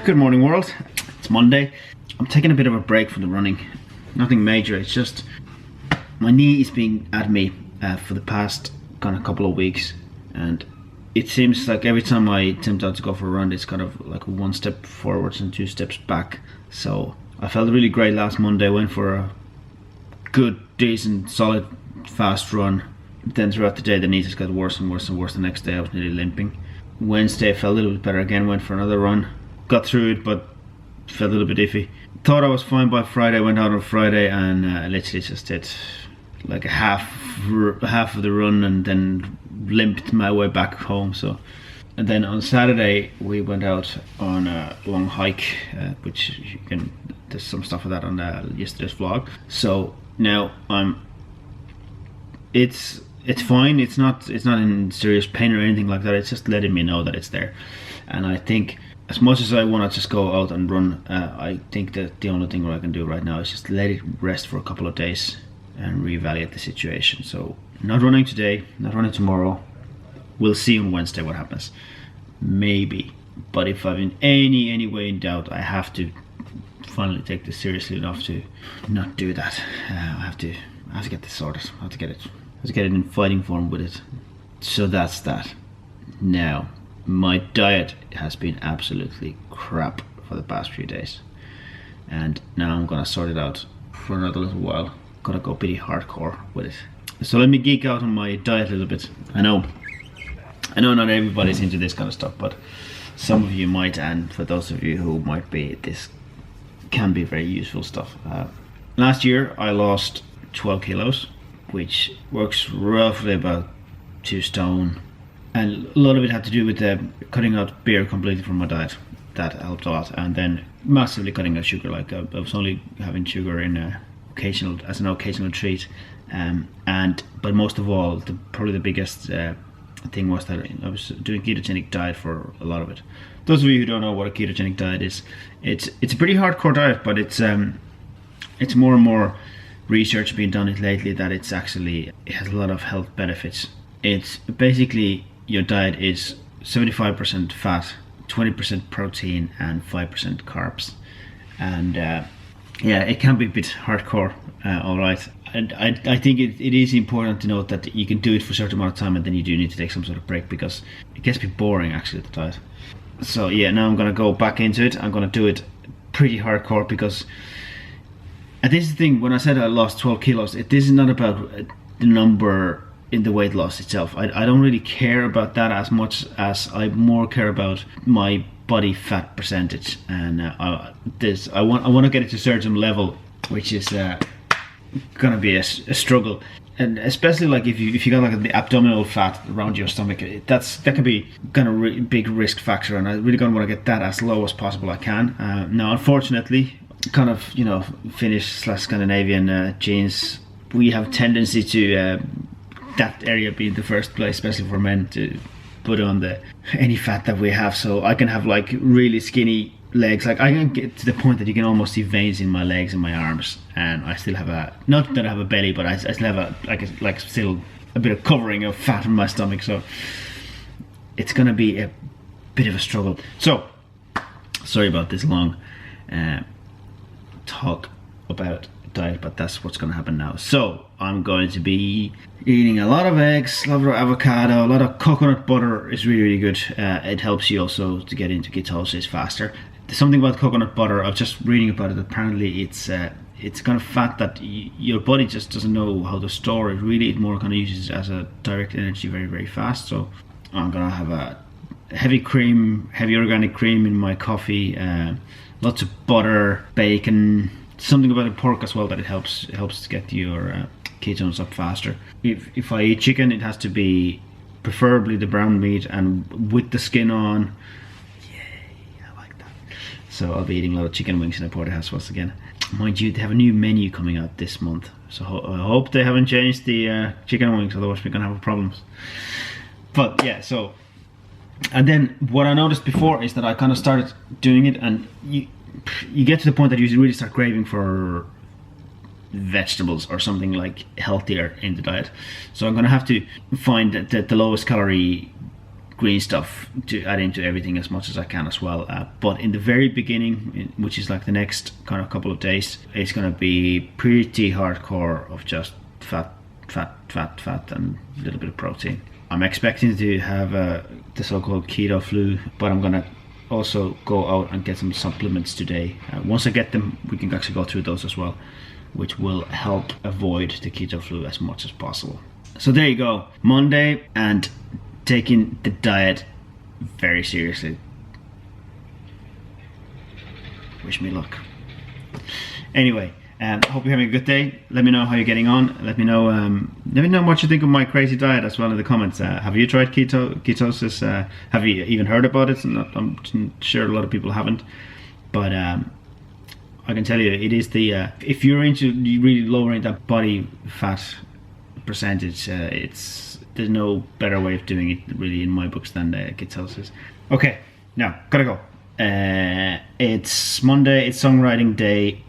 Good morning, world. It's Monday. I'm taking a bit of a break from the running. Nothing major, it's just my knee is being at me for the past kind of couple of weeks, and it seems like every time I attempt out to go for a run, it's kind of like one step forwards and two steps back. So I felt really great last Monday. Went for a good, decent, solid, fast run. Then throughout the day, the knee just got worse and worse and worse. The next day I was nearly limping. Wednesday I felt a little bit better again, went for another run. Got through it, but felt a little bit iffy. Thought I was fine by Friday, went out on Friday and literally just did like a half of the run and then limped my way back home. So, and then on Saturday we went out on a long hike, which you can, there's some stuff of that on yesterday's vlog. So now it's fine. It's not in serious pain or anything like that. It's just letting me know that it's there. And I think as much as I want to just go out and run, I think that the only thing I can do right now is just let it rest for a couple of days and reevaluate the situation. So not running today, not running tomorrow. We'll see on Wednesday what happens. Maybe. But if I'm in any way in doubt, I have to finally take this seriously enough to not do that. I have to get this sorted. I have to get it in fighting form with it. So that's that. Now, my diet has been absolutely crap for the past few days, and now I'm gonna sort it out for another little while. Gotta go pretty hardcore with it. So let me geek out on my diet a little bit. I know not everybody's into this kind of stuff, but some of you might, and for those of you who might be, this can be very useful stuff. Last year I lost 12 kilos, which works roughly about 2 stone. And a lot of it had to do with cutting out beer completely from my diet. That helped a lot. And then massively cutting out sugar. Like I was only having sugar in as an occasional treat. But most of all, probably the biggest thing was that I was doing ketogenic diet for a lot of it. Those of you who don't know what a ketogenic diet is, it's a pretty hardcore diet, but it's more and more research being done it lately that it has a lot of health benefits. It's basically, your diet is 75% fat, 20% protein and 5% carbs. And yeah, it can be a bit hardcore, alright. And I think it is important to note that you can do it for a certain amount of time and then you do need to take some sort of break, because it gets a bit boring actually, the diet. So yeah, now I'm gonna go back into it. I'm gonna do it pretty hardcore, because, and this is the thing, when I said I lost 12 kilos, this is not about the number in the weight loss itself. I don't really care about that as much as I more care about my body fat percentage. And I want to get it to a certain level, which is gonna be a struggle. And especially like if you got like the abdominal fat around your stomach, that can be kind of big risk factor, and I really gonna want to get that as low as possible I can. Now unfortunately, kind of, Finnish/Scandinavian genes, we have tendency to that area being the first place, especially for men, to put on any fat that we have. So I can have like really skinny legs. Like I can get to the point that you can almost see veins in my legs and my arms, and I still have not that I have a belly, but I still have still a bit of covering of fat in my stomach. So it's gonna be a bit of a struggle. So sorry about this long talk about diet, but that's what's going to happen now. So I'm going to be eating a lot of eggs, a lot of avocado, a lot of coconut butter is really good. It helps you also to get into ketosis faster. There's something about coconut butter, I was just reading about it. Apparently it's kind of fat that your body just doesn't know how to store it. Really, it more kind of uses it as a direct energy very, very fast. So I'm gonna have a heavy organic cream in my coffee, lots of butter, bacon, something about the pork as well, that it helps to get your ketones up faster. If I eat chicken, it has to be preferably the brown meat and with the skin on. Yay, I like that. So I'll be eating a lot of chicken wings in a porterhouse once again. Mind you, they have a new menu coming out this month, so I hope they haven't changed the chicken wings, otherwise we're gonna have problems. But yeah, so, and then what I noticed before is that I kind of started doing it, and you get to the point that you really start craving for vegetables or something like healthier in the diet. So I'm gonna have to find the lowest calorie green stuff to add into everything as much as I can as well. But in the very beginning, which is like the next kind of couple of days, it's gonna be pretty hardcore of just fat, and a little bit of protein. I'm expecting to have the so-called keto flu, but I'm gonna also go out and get some supplements today. Once I get them, we can actually go through those as well, which will help avoid the keto flu as much as possible. So there you go, Monday, and taking the diet very seriously. Wish me luck. Anyway, hope you're having a good day. Let me know how you're getting on. Let me know what you think of my crazy diet as well in the comments. Have you tried ketosis? Have you even heard about it? I'm sure a lot of people haven't, but I can tell you it is the if you're into really lowering that body fat percentage, there's no better way of doing it really in my books than ketosis. Okay, now gotta go. It's Monday, it's songwriting day,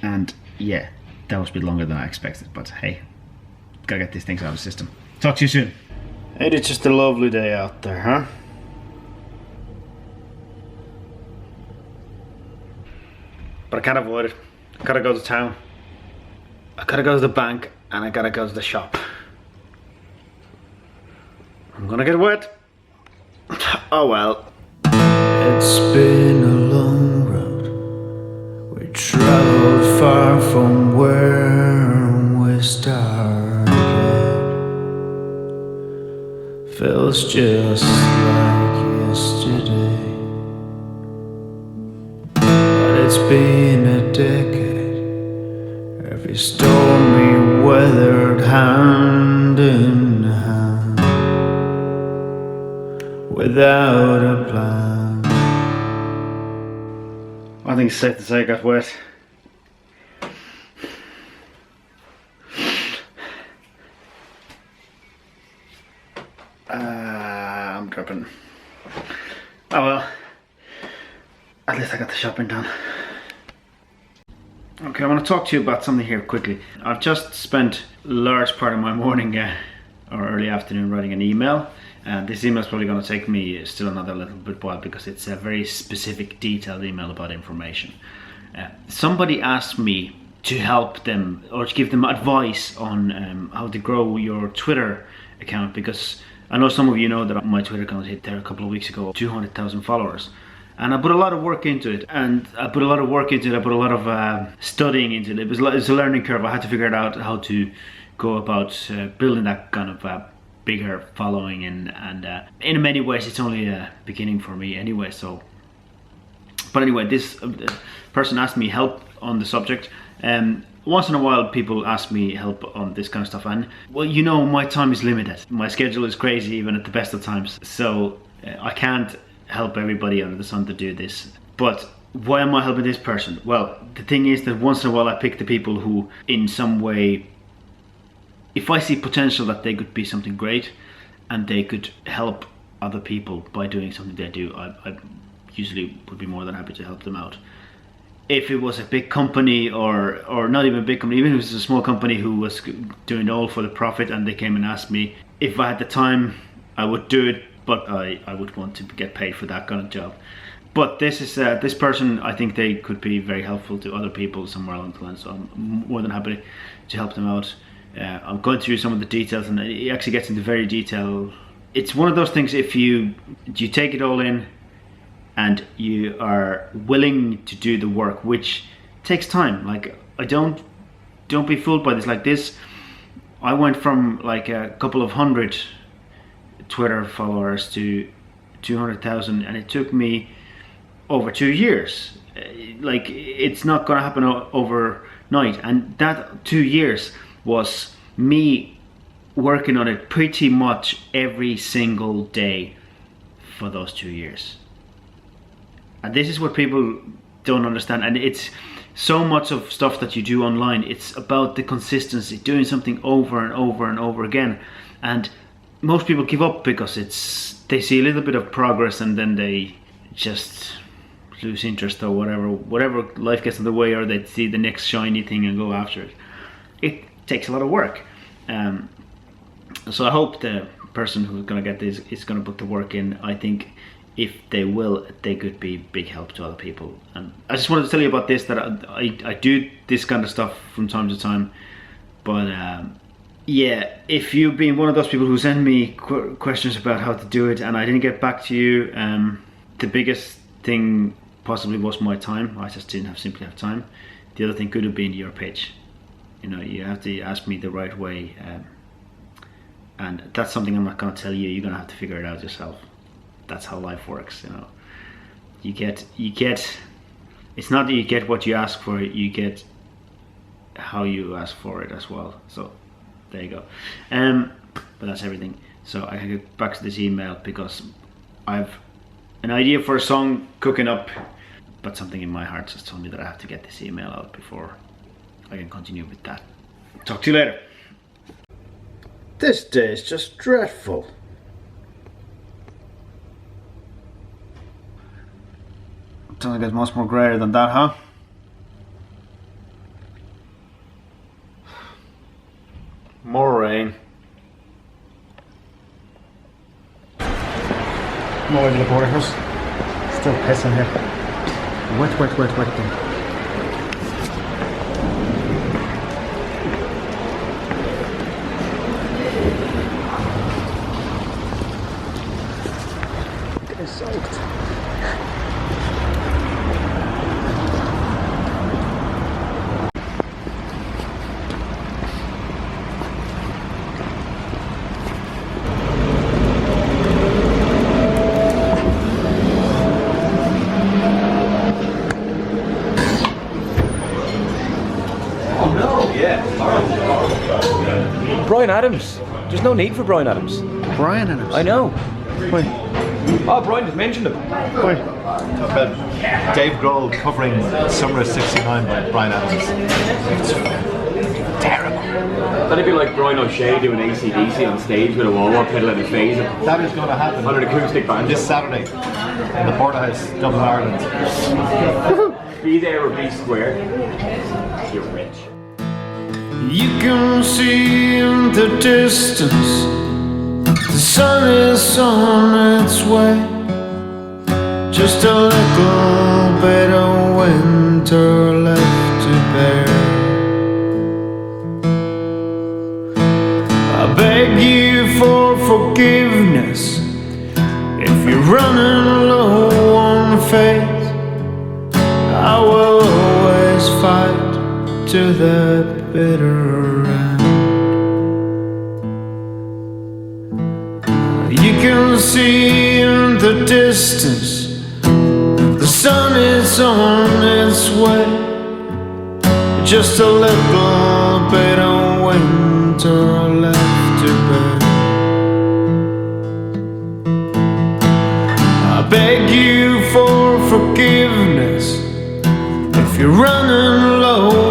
and yeah, that was a bit longer than I expected, but hey, gotta get these things out of the system. Talk to you soon. Ain't it just a lovely day out there, huh? But I can't avoid it. I gotta go to town. I gotta go to the bank, and I gotta go to the shop. I'm gonna get wet. Oh well. It's been a long road. We traveled far from where we started. Feels just like yesterday. But it's been a decade. Every stormy weathered hand in hand, without a plan. I think it's safe to say I got wet. I'm dripping. Oh well, at least I got the shopping done. Okay, I want to talk to you about something here quickly. I've just spent a large part of my morning or early afternoon writing an email. This email is probably going to take me still another little bit while because it's a very specific, detailed email about information. Somebody asked me to help them or to give them advice on how to grow your Twitter account, because I know some of you know that my Twitter account hit there a couple of weeks ago, 200,000 followers. And I put a lot of work into it, I put a lot of studying into it. It was a learning curve. I had to figure out how to go about building that kind of bigger following, and in many ways it's only a beginning for me anyway. So, but anyway, this person asked me help on the subject. Once in a while people ask me help on this kind of stuff, and well, you know, my time is limited. My schedule is crazy even at the best of times, so I can't help everybody under the sun to do this. But why am I helping this person? Well, the thing is that once in a while I pick the people who in some way, if I see potential that they could be something great and they could help other people by doing something they do, I usually would be more than happy to help them out. If it was a big company or not even a big company, even if it was a small company who was doing it all for the profit and they came and asked me, if I had the time I would do it, but I would want to get paid for that kind of job. But this is this person, I think they could be very helpful to other people somewhere along the line, so I'm more than happy to help them out. I'm going through some of the details, and it actually gets into very detail. It's one of those things, if you take it all in and you are willing to do the work, which takes time. Like, don't be fooled by this. Like this, I went from like a couple of hundred Twitter followers to 200,000, and it took me over 2 years. Like, it's not gonna happen overnight, and that 2 years was me working on it pretty much every single day for those 2 years. And this is what people don't understand, and it's so much of stuff that you do online, it's about the consistency, doing something over and over and over again. And most people give up because they see a little bit of progress and then they just lose interest, or whatever life gets in the way, or they see the next shiny thing and go after it. It takes a lot of work. So I hope the person who's gonna get this is gonna put the work in. I think if they will, they could be big help to other people. And I just wanted to tell you about this, that I do this kind of stuff from time to time. But yeah, if you've been one of those people who send me questions about how to do it and I didn't get back to you, the biggest thing possibly was my time. I just didn't simply have time. The other thing could have been your page. You know, you have to ask me the right way, and that's something I'm not going to tell you. You're going to have to figure it out yourself. That's how life works, you know. You get. It's not that you get what you ask for. You get how you ask for it as well. So there you go. But that's everything. So I can get back to this email because I've an idea for a song cooking up, but something in my heart just told me that I have to get this email out before I can continue with that. Talk to you later. This day is just dreadful. Doesn't get much more greyer than that, huh? More rain. Come over to the border house. Still pissing here. Wet thing. Getting soaked. Bryan Adams. There's no need for Bryan Adams. Bryan Adams? I know. Why? Oh, Bryan just mentioned him. Why? About Dave Grohl covering Summer of '69 by Bryan Adams. It's terrible. That'd be like Brian O'Shea doing AC/DC on stage with a wall pedal in his face That is going to happen on an acoustic band. this Saturday in the Porterhouse, Dublin, Ireland. Be there or be square. You're rich. You can see in the distance the sun is on its way. Just a little bit of winter left to bear. I beg you for forgiveness if you're running low on faith. I will always fight to the bitter end. You can see in the distance the sun is on its way. Just a little bit of winter left to bear. I beg you for forgiveness if you're running low